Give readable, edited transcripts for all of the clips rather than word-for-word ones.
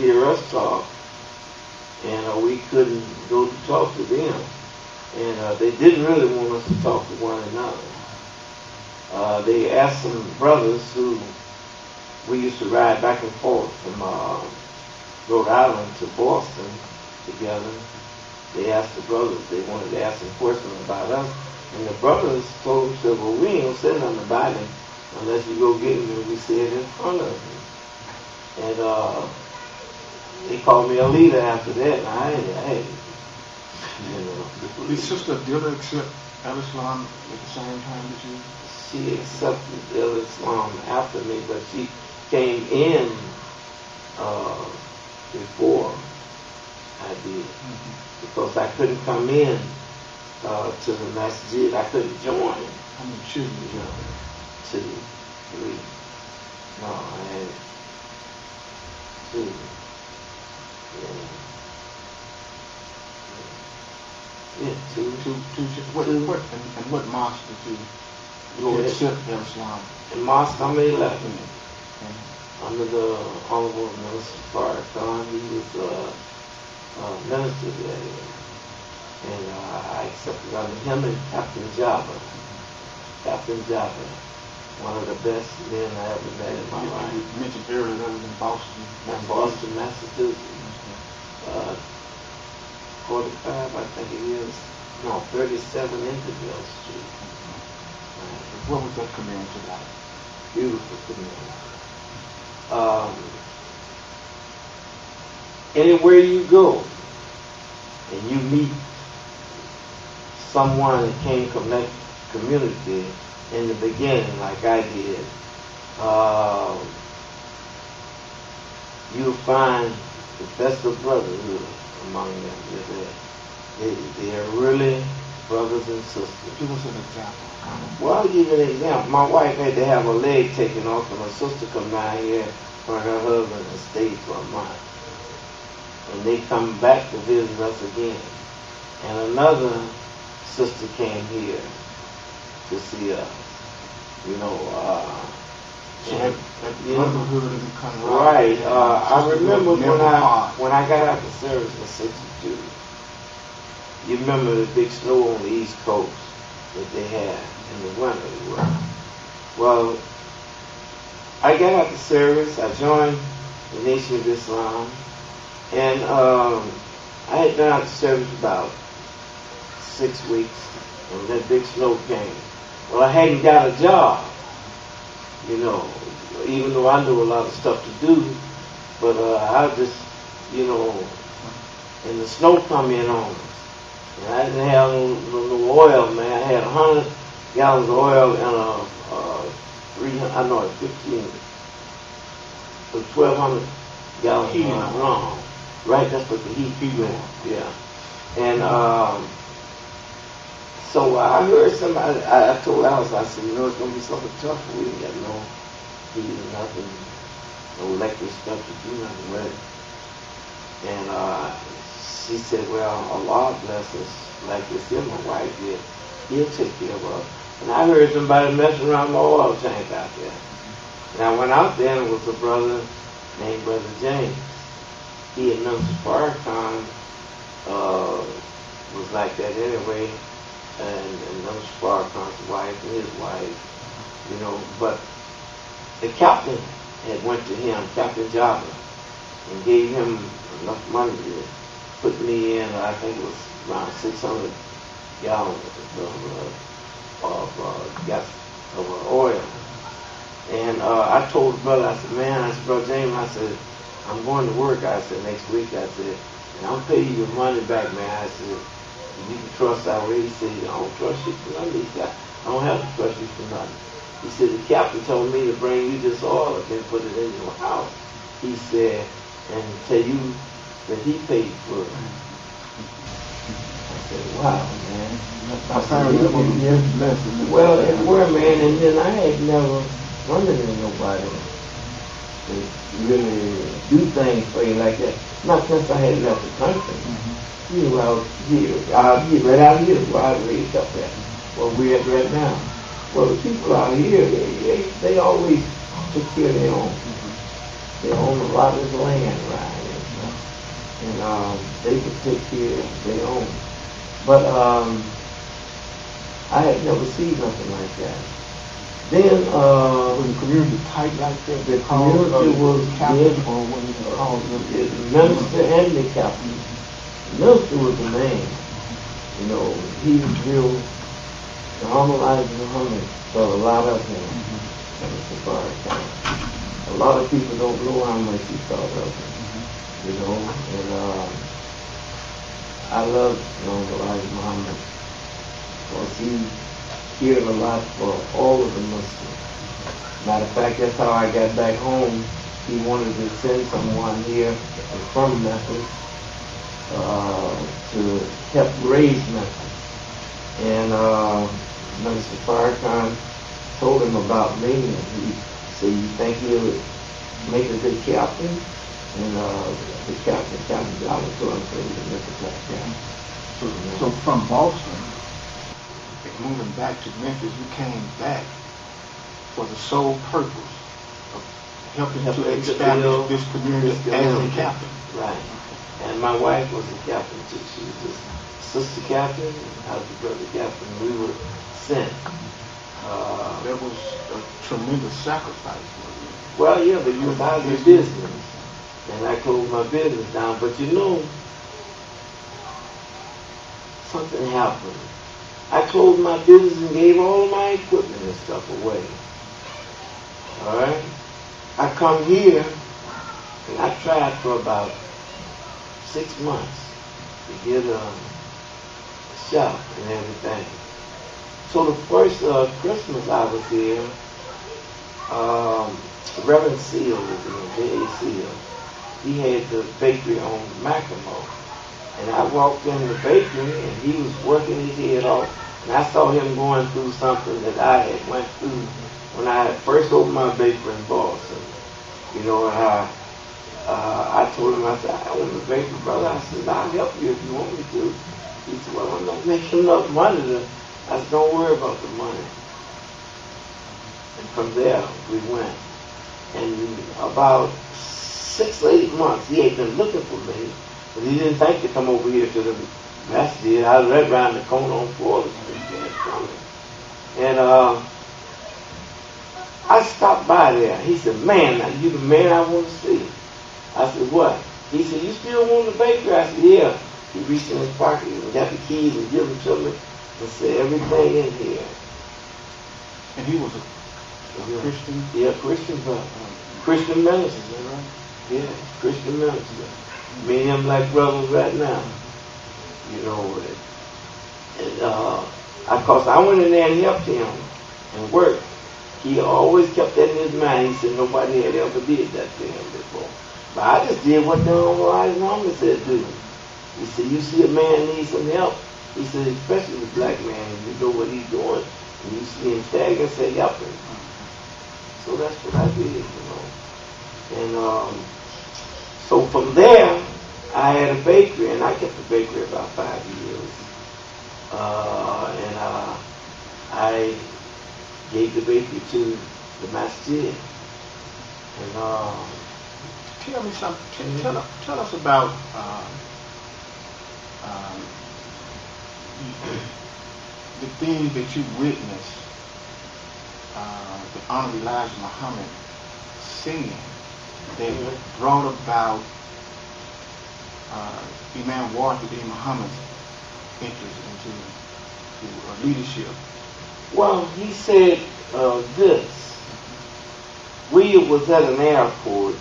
hear us talk, and we couldn't go to talk to them. And they didn't really want us to talk to one another. They asked some brothers who we used to ride back and forth from Rhode Island to Boston together. They asked the brothers, they wanted to ask some questions about us. And the brothers told them, said, well, we ain't going to say nothing about him unless you go get him and we say it in front of him. And they called me a leader after that. And I you know. Did sister Dilla accept Al-Islam at the same time that you? She accepted Islam after me, but she came in before I did. Because I couldn't come in to the masjid. I couldn't join. How many children did you have? 2, 3. No, I had 2. Yeah, 2. What mosque did you go accept Islam? In mosque number 11. Under the Honorable Minister Farrakhan. He was minister there. And I accepted under him and Captain Jabba. Captain Jabba, one of the best men I ever met in my life. You mentioned earlier that was in Boston. In Boston, Massachusetts. 45, I think it is. No, 37 Interville Street. What was that community like? Beautiful community. Anywhere you go and you meet someone that came from that community in the beginning, like I did, you'll find the best of brotherhood among them. They are really brothers and sisters. Give us an example. Well, I'll give you an example. My wife had to have her leg taken off, and her sister come down here when her husband had stayed for a month. And they come back to visit us again. And another sister came here to see us. You know, so that brotherhood is kind of right. I remember when I got out of service in '62. You remember the big snow on the East Coast that they had in the winter. Well, I got out of service. I joined the Nation of Islam, and I had been out of service about 6 weeks, and that big snow came. Well, I hadn't got a job, you know, even though I knew a lot of stuff to do, but I just, you know, and the snow come in on us. And I didn't have no oil, man. I had 100 gallons of oil and 1,200 gallons of rum. Right, that's what the heat went. Yeah. And so I heard somebody, I told Alice, I said, you know, it's going to be something tough. We ain't got no heat or nothing, no electric stuff to do nothing with. And she said, well, Allah bless us like this here, my wife did. He'll take care of us. And I heard somebody messing around my oil tank out there. And I went out there and it was a brother named Brother James. He and Minister Farrakhan was like that anyway. And Minister Farrakhan's wife and his wife, you know. But the captain had went to him, Captain Jabba, and gave him enough money to put me in, I think it was around 600 gallons of oil. And I told the brother, I said, man, I said, Brother James, I said, I'm going to work, I said, next week, I said, and I'll pay you your money back, man. I said, you can trust our way. He said, I don't trust you for nothing. He said, I don't have to trust you for nothing. He said, the captain told me to bring you this oil and put it in your house. He said, and tell you that he paid for it. I said, wow, man. Well, it were, man, and then I had never wondered at nobody to really do things for you like that. Not since I had left the country. You know, out here, right out here, where I raised up at, where we're at right now. Well, the people out here, they always took care of their own. They own a lot of this land, right? and they could take care of their own. But I had never seen nothing like that. Then was the community tight like that? The community was captain, or what is it called? The minister and the captain. The minister was the man. You know, he was real. Muhammad Muhammad thought a lot of him. Minister Farrakhan. A lot of people don't know how much he thought of him. You know, and I love Muhammad because he cared a lot for all of the Muslims. Matter of fact, that's how I got back home. He wanted to send someone here from Memphis to help raise Memphis. And Minister Farrakhan told him about me, and he said, "You think he'll make a good captain?" And the captain Talut told him to make a good captain. So from Boston, moving back to Memphis, you came back for the sole purpose of helping to establish this community as a captain. Right. And my wife was a captain too. She was just sister captain, I was the brother captain. We were sent. That was a tremendous sacrifice. Well, yeah, but you was out of your business. And I closed my business down. But you know, something happened. I closed my business and gave all of my equipment and stuff away. All right? I come here, and I tried for about 6 months to get a shop and everything. So the first Christmas I was here, Reverend Seal was in J.A. Seal. He had the bakery on Macklemore. And I walked in the bakery, and he was working his head off. And I saw him going through something that I had went through when I had first opened my bakery in Boston. You know, and I told him, I said, "I own the bakery, brother." I said, "I'll help you if you want me to." He said, "Well, I'm not making enough money to." I said, "Don't worry about the money." And from there, we went. And about 6 or 8 months, he had been looking for me. But he didn't think to come over here to the masjid. I was right around the corner on 4th Street. And I stopped by there. He said, "Man, now you the man I want to see." I said, "What?" He said, "You still want the bakery?" I said, "Yeah." He reached in his pocket and got the keys and gave them to me and said, "Everything in here." And he was a Christian? Yeah, Christian, Christian minister. Is that right? Yeah, Christian minister. Me and him like brothers right now. You know, and of course I went in there and helped him and worked. He always kept that in his mind. He said nobody had ever did that to him before. But I just did what the Muhammad said do. He said, "You see a man needs some help." He said, especially the black man, if you know what he's doing, and you see him tagging, say help him. So that's what I did, you know. And so from there, I had a bakery, and I kept the bakery about 5 years. And I gave the bakery to the masjid. And tell me something. Tell us about the things that you witnessed. The Honorable Elijah Muhammad saying that brought about Imam W.D. Muhammad's interest into leadership. well, he said this. We was at an airport,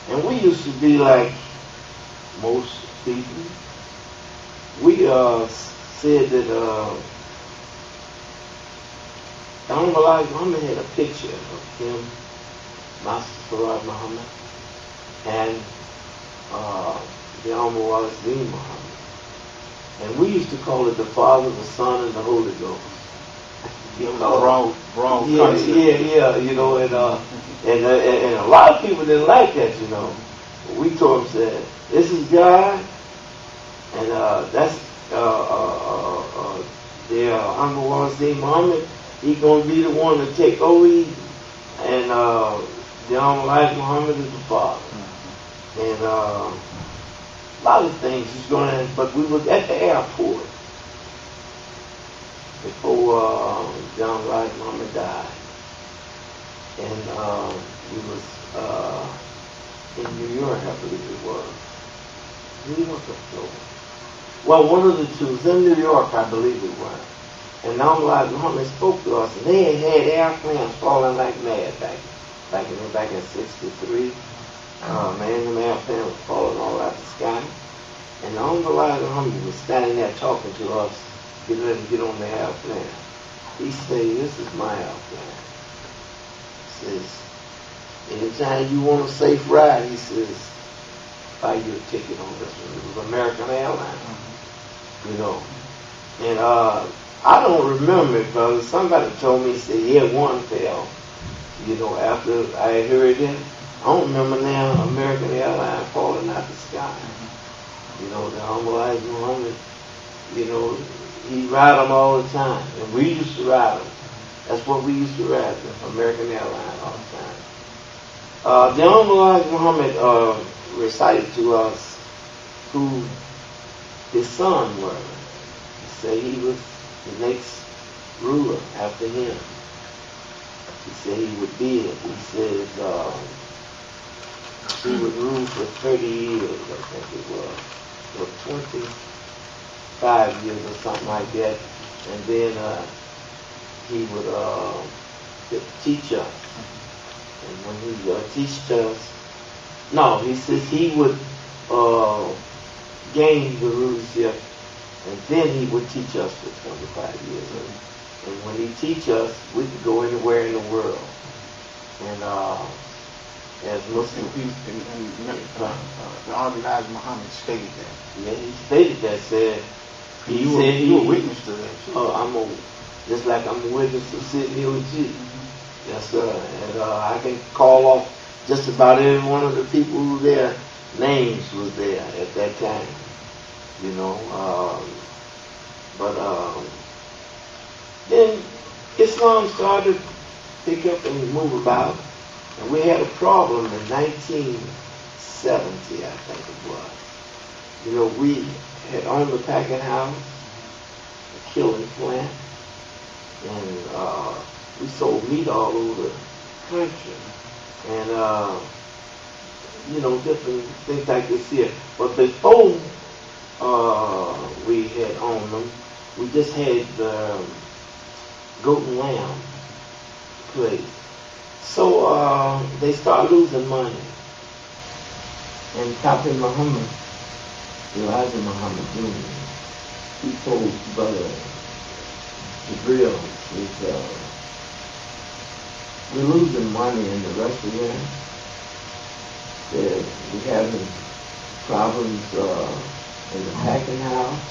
and we used to be like most people. We said that Elijah Muhammad had a picture of him, Master Muhammad, and the Honorable W.D. Muhammad. And we used to call it the Father, the Son, and the Holy Ghost. You know, broad yeah, concept. yeah, you know, and a lot of people didn't like that, you know. We told them, said, "This is God, and that's the Honorable W.D. Muhammad. He's going to be the one to take over, and the Honorable Elijah Muhammad is the Father." And a lot of things was going on, but we was at the airport before John Raj Muhammad died. And we was in New York, I believe it was. New York or Florida? Well, one of the two. It was in New York, I believe it was. And Raj Muhammad spoke to us, and they had airplanes falling like mad back in '63. Man, the airplane was falling all out the sky. And Raj Muhammad was standing there talking to us, getting ready to get on the airplane. He said, "This is my airplane." He says, "Anytime you want a safe ride," he says, "buy you a ticket on this one." It was American Airlines, you know. And I don't remember it, brother. Somebody told me, he said, "Yeah, one fell." You know, after I heard it, I don't remember now American Airlines falling out the sky. You know, the Elijah Muhammad, you know, he ride them all the time. And we used to ride them. That's what we used to ride them, American Airlines all the time. The Elijah Muhammad recited to us who his son was. He said he was the next ruler after him. He said he would be it. He said he would rule for 30 years, I think it was, or 25 years or something like that. And then he would teach us. And when he teached us, no, he says he would gain the rulership, and then he would teach us for 25 years. And when he teach us, we could go anywhere in the world. And as Muslims, the Elijah Muhammad stated that. Yeah, he stated that. He said you were witness to that. Oh, just like I'm a witness to sitting here with you. Yes, sir. And I can call off just about every one of the people who their names was there at that time. You know, then Islam started to pick up and move about, and we had a problem in 1970, I think it was. You know, we had owned the packing house, a killing plant, and we sold meat all over the country, and you know, different things like this here. But before we had owned them, we just had the goat and lamb place. So they started losing money. And Prophet Muhammad, Elijah Muhammad Jr., he told Brother Jibril, we're losing money in the restaurant. We're having problems in the packing house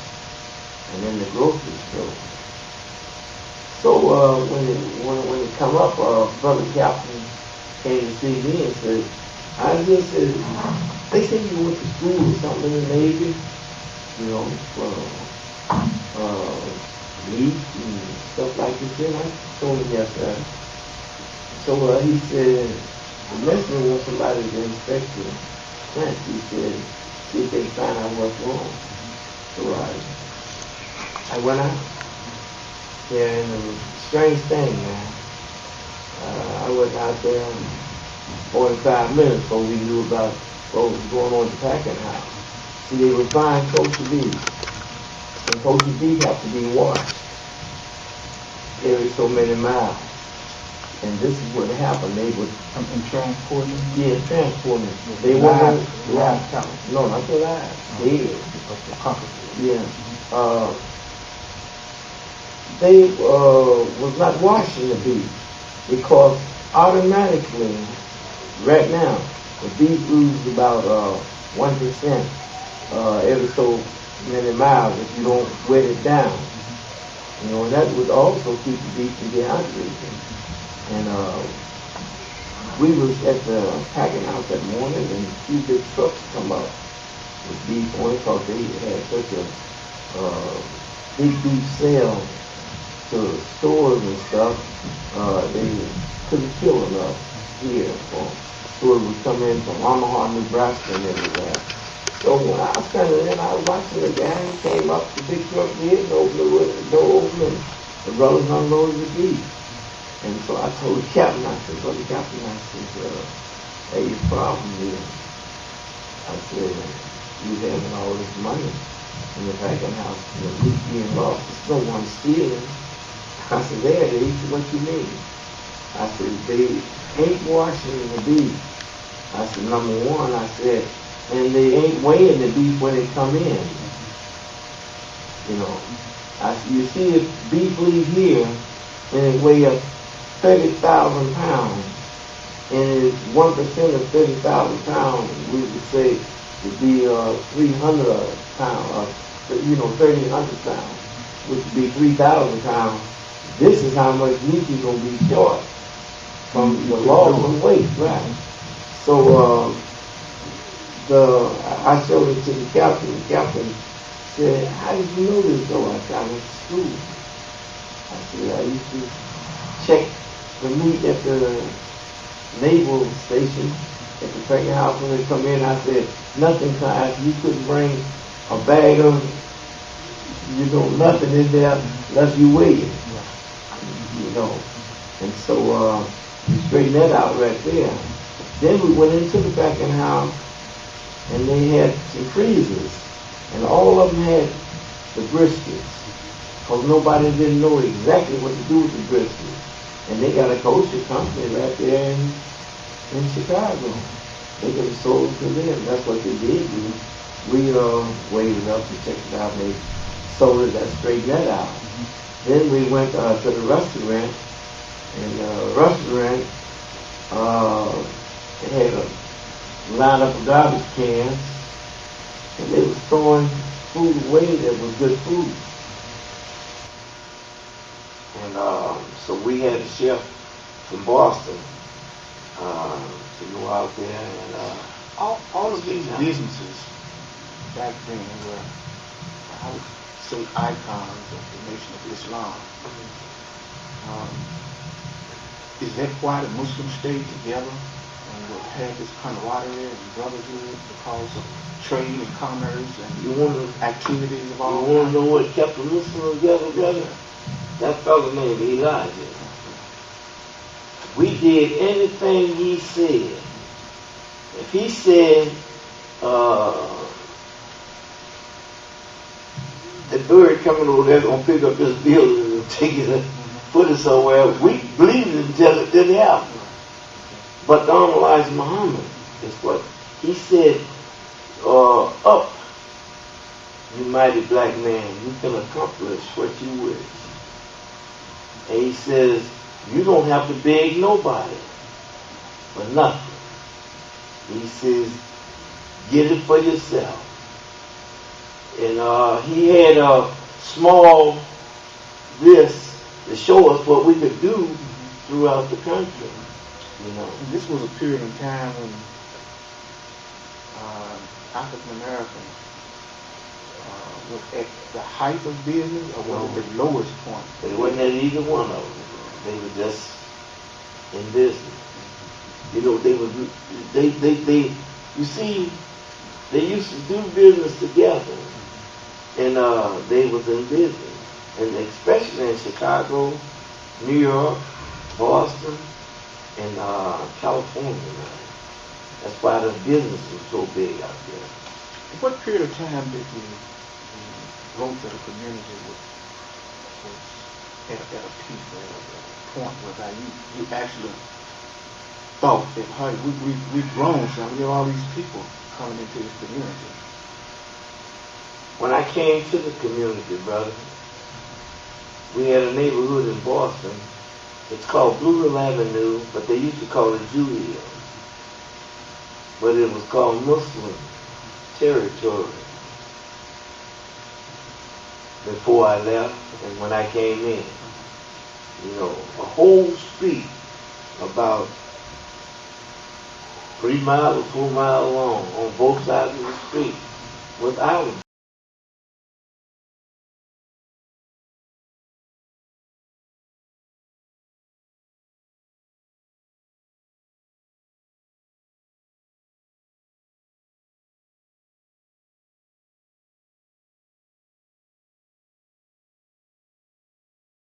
and in the grocery store. So when it come up, Brother Captain came to see me and said, I just said, they said you went to school or something in the Navy, you know, for meat and stuff like this. And I told him yes, sir. So he said, the messenger wants somebody to inspect the plant. He said, see if they can find out what's wrong. So I went out. Yeah, and it was a strange thing, man. I went out there 45 minutes before we knew about what was going on at the packing house. See, they were buying kosher beef. And kosher beef have to be washed every so many miles. And this is what happened. They would transporting? Yeah, transporting. They weren't live cow. No, not the live. Dead. Yeah. They was not washing the beef because automatically, right now, the beef loses about 1% every so many miles if you don't wet it down. You know, and that would also keep the beef from dehydrated. And we was at the packing house that morning, and a few big trucks come up with beef on it because they had such a big beef sale to stores and stuff. They couldn't kill enough here. So it would come in from Omaha, Nebraska, and everywhere. So when I was standing there and I was watching the gang, came up, the big truck did, opened the door open, and the brothers unloaded the beef. And so I told the captain, I said, brother captain, I said, hey, your problem is, I said, you having all this money in the packing house, and the beef being lost, there's no one stealing. I said, there it is, what you mean? I said, they ain't washing the beef. I said, number one, I said, and they ain't weighing the beef when they come in. You know, you see the beef leave here, and it weighs 30,000 pounds, and it's 1% of 30,000 pounds, we would say, would be 300 pounds, 3,000 pounds, which would be 3,000 pounds. This is how much meat you're going to be short from the loss of weight, right? So I showed it to the captain. The captain said, how did you know this though? I said, I went to school. I said, I used to check the meat at the naval station, at the packing house when they come in. I said, nothing, I said, you couldn't bring a bag of, nothing in there unless you weigh it. And so we straightened that out right there. Then we went into the packing house, and they had some freezers, and all of them had the briskets, because nobody didn't know exactly what to do with the briskets. And they got a kosher company right there in Chicago. They could have sold it to them. That's what they did do. We weighed it up and checked it out, and they sold it, and straightened that out. Then we went to the restaurant, and the restaurant they had a line up of garbage cans, and they was throwing food away that was good food. And so we had a chef from Boston to go out there and all of these businesses back then were, I would say, icons of the Nation of Islam. Is that why the Muslims stayed together and would have this camaraderie and brotherhood because of trade and commerce and activities of all? You want to know what kept the Muslims together, brother? That fellow named Elijah. We did anything he said. If he said the bird coming over there gonna pick up this building and take it and put it somewhere, we believed it until it didn't happen. But the Honorable Elijah Muhammad is what he said, up, you mighty black man, you can accomplish what you wish. And he says, you don't have to beg nobody for nothing. He says, get it for yourself. And he had a small list to show us what we could do throughout the country. And this was a period in time when African Americans was at the height of business or was at the lowest point. They wasn't at either one of them. They were just in business. You see, they used to do business together, and they was in business, and especially in Chicago, New York, Boston, and California. That's why the business was so big out there. What period of time did the growth of the community was at a peak, at a point where you actually thought that, hey, we've grown some, there are all these people coming into this community? When I came to the community, brother, we had a neighborhood in Boston. It's called Blue Hill Avenue, but they used to call it Jew Hill. But it was called Muslim territory before I left and when I came in. A whole street about 3 miles or 4 miles long on both sides of the street was our